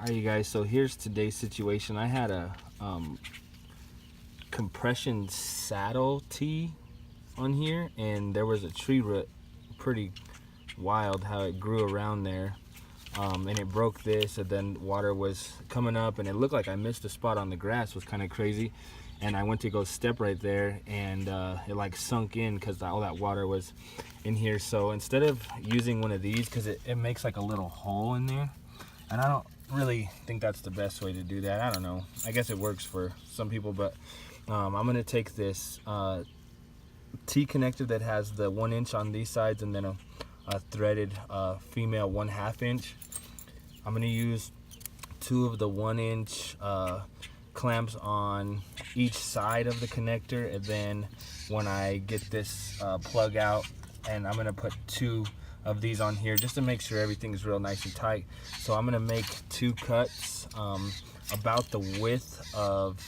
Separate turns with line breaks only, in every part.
Alright you guys, so here's today's situation. I had a compression saddle tee on here, and there was a tree root, pretty wild how it grew around there, and it broke this, and then water was coming up, and it looked like I missed a spot on the grass. It was kind of crazy, and I went to go step right there, and it like sunk in because all that water was in here. So instead of using one of these, because it makes like a little hole in there, and I don't really think that's the best way to do that. I don't know, I guess it works for some people, but I'm gonna take this T connector that has the 1 inch on these sides, and then a threaded female 1/2 inch. I'm gonna use 2 of the 1 inch clamps on each side of the connector, and then when I get this plug out, and I'm gonna put 2 of these on here just to make sure everything's real nice and tight. So I'm gonna make 2 cuts about the width of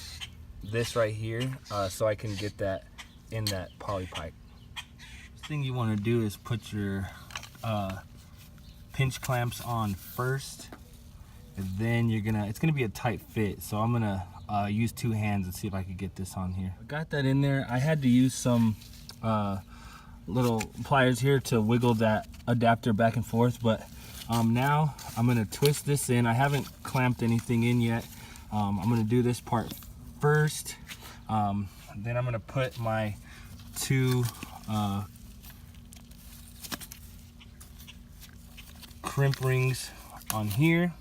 this right here, so I can get that in that poly pipe. First thing you want to do is put your pinch clamps on first, and then it's gonna be a tight fit. So I'm gonna use 2 hands and see if I could get this on here. I got that in there. I had to use some little pliers here to wiggle that adapter back and forth, but now I'm gonna twist this in. I haven't clamped anything in yet. I'm gonna do this part first, then I'm gonna put my 2 crimp rings on here.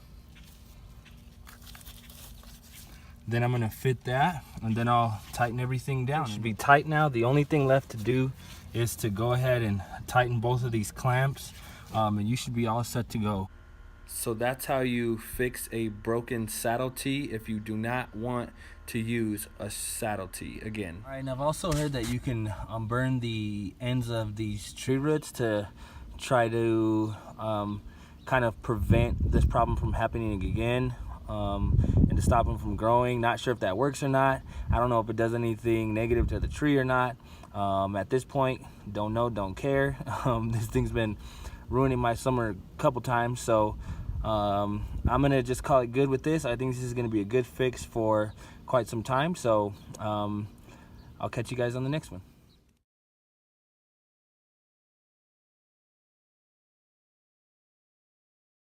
Then I'm gonna fit that, and then I'll tighten everything down. It should be tight now. The only thing left to do is to go ahead and tighten both of these clamps, and you should be all set to go. So that's how you fix a broken saddle tee if you do not want to use a saddle tee again. All right, and I've also heard that you can burn the ends of these tree roots to try to kind of prevent this problem from happening again, and to stop them from growing. Not sure if that works or not. I don't know if it does anything negative to the tree or not. At this point, don't know, don't care. This thing's been ruining my summer a couple times, so I'm gonna just call it good with this. I think this is gonna be a good fix for quite some time, so I'll catch you guys on the next one.